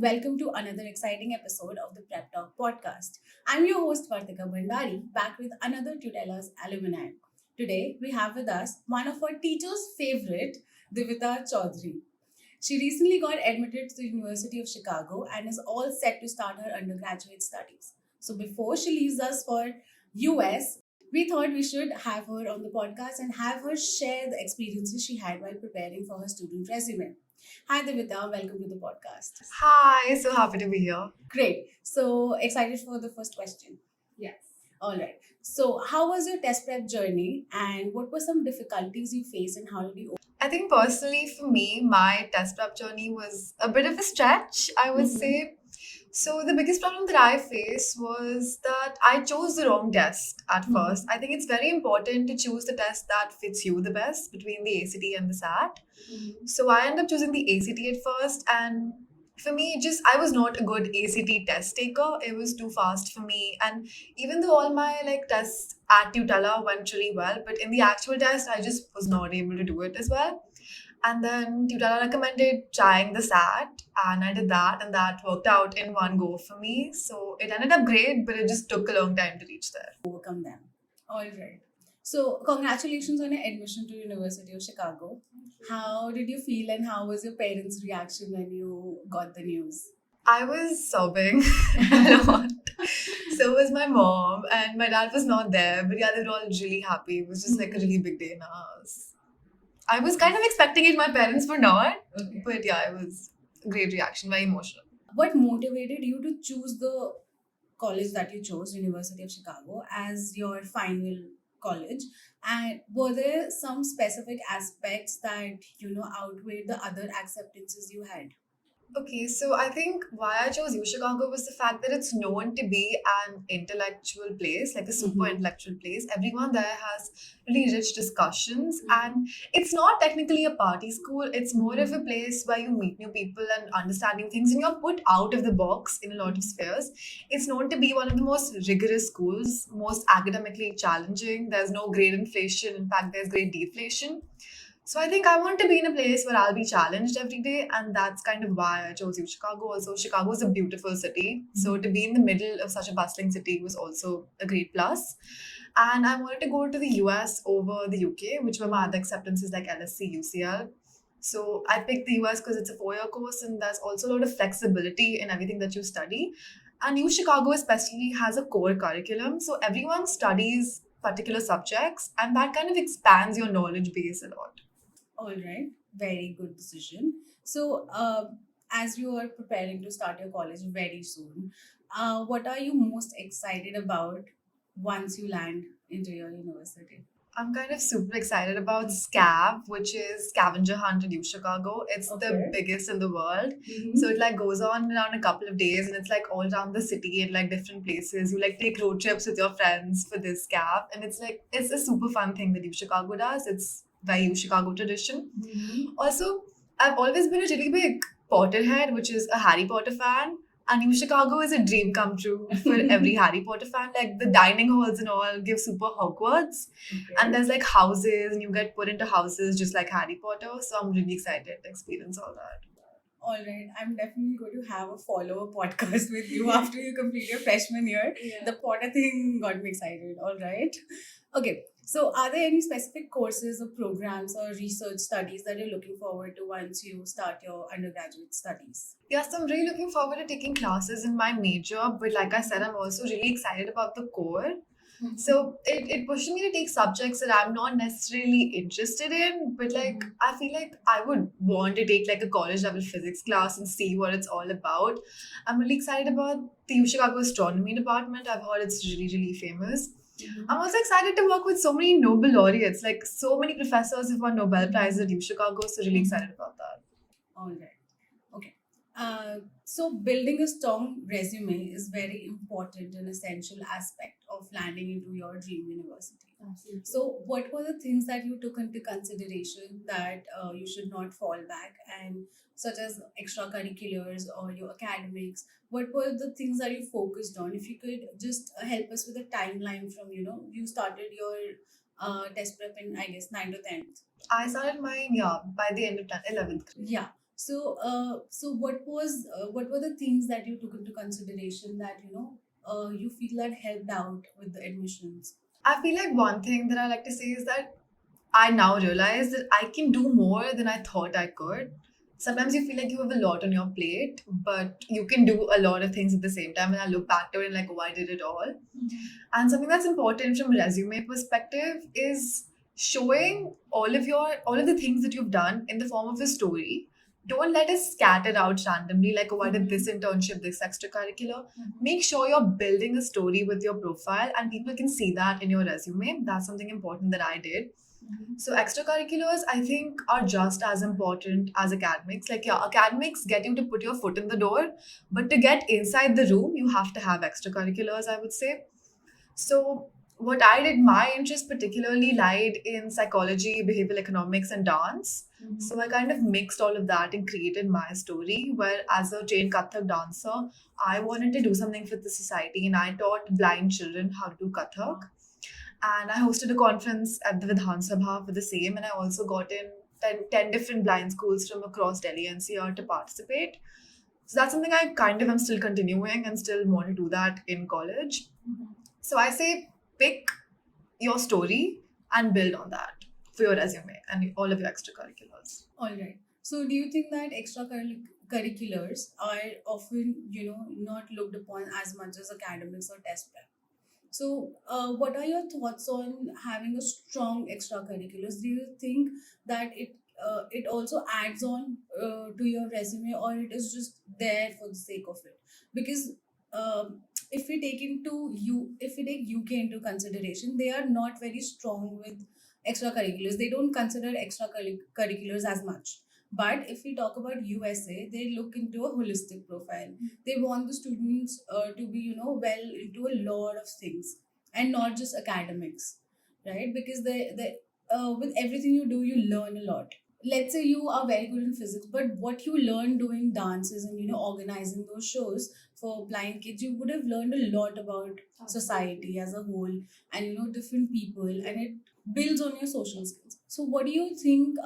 welcome to another exciting episode of the PrepTalk Podcast. I'm your host Vartika Bhandari, back with another Tutelas alumni. Today we have with us one of our teachers' favorite, Divayata Choudhary. She recently got admitted to the University of Chicago and is all set to start her undergraduate studies. So before she leaves us for US, we thought we should have her on the podcast and have her share the experiences she had while preparing for her student resume. Hi Divita, welcome to the podcast. Hi, so happy to be here. Great. So excited for the first question. Yes. All right. So how was your test prep journey and what were some difficulties you faced and how did you I think personally for me, my test prep journey was a bit of a stretch, I would Mhm. say. So the biggest problem that I faced was that I chose the wrong test at Mhm. first. I think it's very important to choose the test that fits you the best between the ACT and the SAT. So I ended up choosing the ACT at first, and for me, just I was not a good ACT test taker. It was too fast for me, and even though all my tests at Tutela went really well, but in the actual test, I just was not able to do it as well. And then Tutela recommended trying the SAT, and I did that, and that worked out in one go for me. So it ended up great, but it just took a long time to reach there. overcome them? All right. So congratulations on your admission to University of Chicago. How did you feel and how was your parents' reaction when you got the news? I was sobbing a lot. So was my mom, and my dad was not there, but yeah, they were all really happy. It was just like a really big day in our house. I was kind of expecting it, my parents were not, Okay. but yeah, it was a great reaction, very emotional. What motivated you to choose the college that you chose, University of Chicago, as your final college? And were there some specific aspects that outweighed the other acceptances you had? Okay, so I think why I chose UChicago was the fact that it's known to be an intellectual place, like a super Mhm. intellectual place. Everyone there has really rich discussions, Mhm. and it's not technically a party school. It's more of a place where you meet new people and understand new things, and you're put out of the box in a lot of spheres. It's known to be one of the most rigorous schools, most academically challenging. There's no grade inflation. In fact, there's grade deflation. So I think I want to be in a place where I'll be challenged every day, and that's kind of why I chose you, Chicago. Also, Chicago is a beautiful city, so to be in the middle of such a bustling city was also a great plus. And I wanted to go to the US over the UK, which were my other acceptances like LSC, UCL. So I picked the US because it's a 4 year course, and there's also a lot of flexibility in everything that you study. And U Chicago especially has a core curriculum, so everyone studies particular subjects, and that kind of expands your knowledge base a lot. All right, very good decision. So, as you are preparing to start your college very soon, what are you most excited about once you land into your university? I'm kind of super excited about SCAV, which is Scavenger Hunt in Chicago. It's the Okay. biggest in the world. Mhm. So it like goes on around a couple of days, and it's like all around the city and like different places. You like take road trips with your friends for this SCAV, and it's a super fun thing that Chicago does. It's very Chicago tradition. Mhm. Also, I've always been a really big Potterhead, which is a Harry Potter fan. And New Chicago is a dream come true for every Harry Potter fan. Like the dining halls and all give super Hogwarts. And there's like houses, and you get put into houses just like Harry Potter. So I'm really excited to experience all that. All right, I'm definitely going to have a follow-up podcast with you after you complete your freshman year. The Potter thing got me excited. All right. Okay. So, are there any specific courses or programs or research studies that you're looking forward to once you start your undergraduate studies? Yes, I'm really looking forward to taking classes in my major. But like I said, I'm also really excited about the core. So it pushed me to take subjects that I'm not necessarily interested in, but like I feel like I would want to take like a college level physics class and see what it's all about. I'm really excited about the U Chicago astronomy department. I've heard it's really, really famous. I'm also excited to work with so many Nobel laureates. Like so many professors have won Nobel Prizes at U Chicago, so really excited about that. All right. Okay. So building a strong resume is very important and essential aspect of landing into your dream university. Absolutely. So, what were the things that you took into consideration that you should not fall back, and such as extracurriculars or your academics? What were the things that you focused on? If you could just help us with a timeline from you started your test prep in I guess 9 to 10th. I started mine, yeah, by the end of 11th grade. Yeah. So what were the things that you took into consideration that you feel that helped out with the admissions? I feel like one thing that I like to say is that I now realize that I can do more than I thought I could. Sometimes you feel like you have a lot on your plate, but you can do a lot of things at the same time. And I look back to it and like, oh, I did it all. And something that's important from a resume perspective is showing all of the things that you've done in the form of a story. Don't let it scatter out randomly, like, oh, I did this internship, this extracurricular. Make sure you're building a story with your profile and people can see that in your resume. That's something important that I did. So extracurriculars, I think, are just as important as academics. Like, yeah, academics get you to put your foot in the door, but to get inside the room, you have to have extracurriculars, I would say. So what I did, my interest particularly lied in psychology, behavioral economics, and dance. So I kind of mixed all of that and created my story. Where as a trained Kathak dancer, I wanted to do something for the society, and I taught blind children how to do Kathak. And I hosted a conference at the Vidhan Sabha for the same, and I also got in 10 different blind schools from across Delhi NCR to participate. So that's something I kind of am still continuing and still want to do that in college. So I say pick your story and build on that for your resume and all of your extracurriculars. All right. So, do you think that extracurriculars are often, not looked upon as much as academics or test prep? So, what are your thoughts on having a strong extracurriculars? Do you think that it also adds on to your resume, or it is just there for the sake of it? Because if we take UK into consideration, they are not very strong with extracurriculars. They don't consider extracurriculars as much. But if we talk about USA, they look into a holistic profile. They want the students to be, well into a lot of things and not just academics, right? Because with everything you do, you learn a lot. Let's say you are very good in physics, but what you learn doing dances and organizing those shows for blind kids, you would have learned a lot about society as a whole, and different people, and it builds on your social skills. So what do you think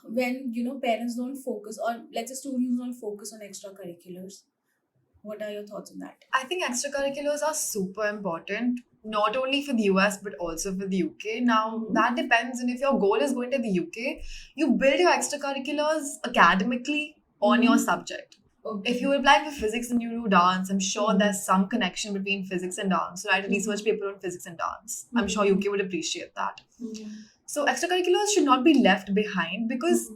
when parents don't focus, or let's say students don't focus on extracurriculars? What are your thoughts on that? I think extracurriculars are super important, not only for the US but also for the UK. Now, that depends, and if your goal is going to the UK, you build your extracurriculars academically on your subject. Okay. If you apply for physics and you do dance, I'm sure there's some connection between physics and dance. So write a research paper on physics and dance. I'm sure UK would appreciate that. So extracurriculars should not be left behind because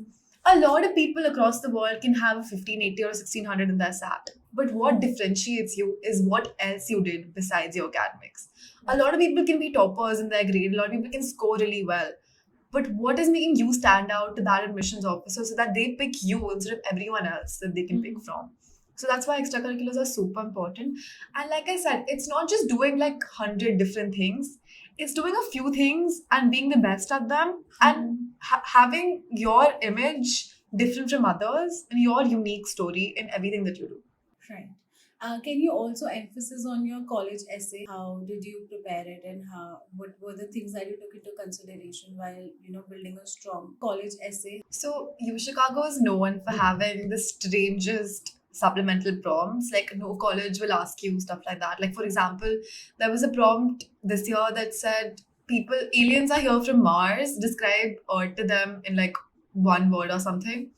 a lot of people across the world can have a 1580 or 1600 in their SAT. But what differentiates you is what else you did besides your academics. A lot of people can be toppers in their grade, a lot of people can score really well. But what is making you stand out to that admissions officer so that they pick you instead of everyone else that they can pick from? So that's why extracurriculars are super important. And like I said, it's not just doing like 100 different things, it's doing a few things and being the best at them and having your image different from others and your unique story in everything that you do. Right. Can you also emphasize on your college essay? How did you prepare it, and what were the things that you took into consideration while building a strong college essay? So UChicago is known for having the strangest supplemental prompts. Like no college will ask you stuff like that. Like for example, there was a prompt this year that said aliens are here from Mars. Describe Earth to them in like one word or something.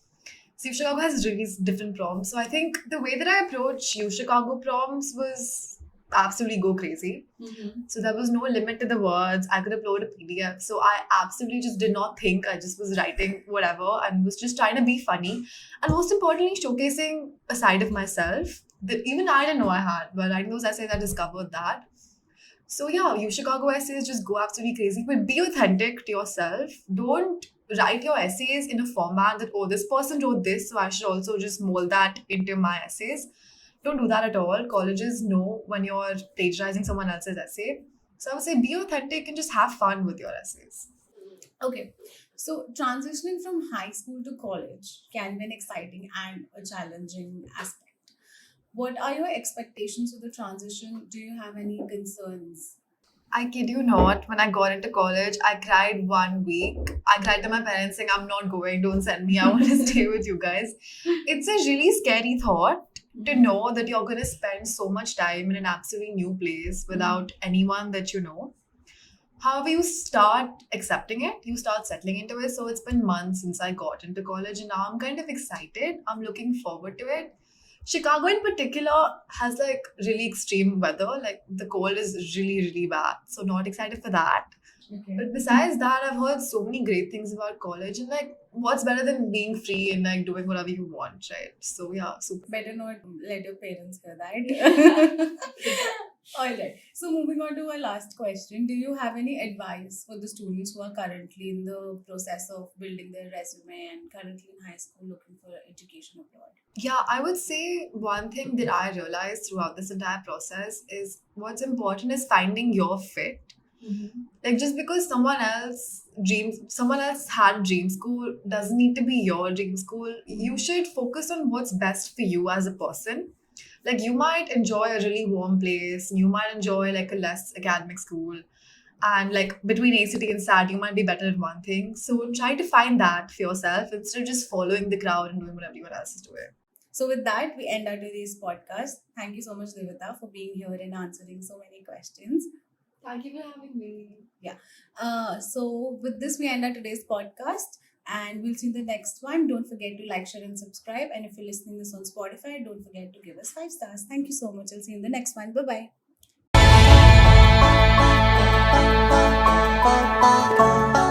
So UChicago has really different prompts. So I think the way that I approached UChicago prompts was absolutely go crazy. So there was no limit to the words. I could upload a PDF. So I absolutely just did not think. I just was writing whatever and was just trying to be funny. And most importantly, showcasing a side of myself that even I didn't know I had. While writing those essays, I discovered that. So yeah, UChicago essays just go absolutely crazy. But be authentic to yourself. Don't write your essays in a format that, oh, this person wrote this, so I should also just mold that into my essays. Don't do that at all. Colleges know when you're plagiarizing someone else's essay. So I would say be authentic and just have fun with your essays. Okay, so transitioning from high school to college can be an exciting and a challenging aspect. What are your expectations of the transition? Do you have any concerns? I kid you not, when I got into college, I cried 1 week. I cried to my parents saying, I'm not going, don't send me, I want to stay with you guys. It's a really scary thought to know that you're going to spend so much time in an absolutely new place without anyone that you know. However, you start accepting it, you start settling into it. So it's been months since I got into college, and now I'm kind of excited. I'm looking forward to it. Chicago, in particular, has like really extreme weather. Like the cold is really, really bad. So, not excited for that. Okay. But besides that, I've heard so many great things about college, and like, what's better than being free and like doing whatever you want, right? So, yeah, super. Better not let your parents hear that. All right. So moving on to our last question, do you have any advice for the students who are currently in the process of building their resume and currently in high school looking for education abroad? Yeah, I would say one thing that I realized throughout this entire process is what's important is finding your fit. Like just because someone else had dream school doesn't need to be your dream school. You should focus on what's best for you as a person. Like you might enjoy a really warm place, you might enjoy like a less academic school, and like between ACT and SAT, you might be better at one thing. So try to find that for yourself instead of just following the crowd and doing what everyone else is doing. So with that, we end our today's podcast. Thank you so much, Divayata, for being here and answering so many questions. Thank you for having me. So with this, we end our today's podcast. And we'll see you in the next one. Don't forget to like, share, and subscribe. And if you're listening this on Spotify, don't forget to give us 5 stars. Thank you so much. I'll see you in the next one. Bye bye.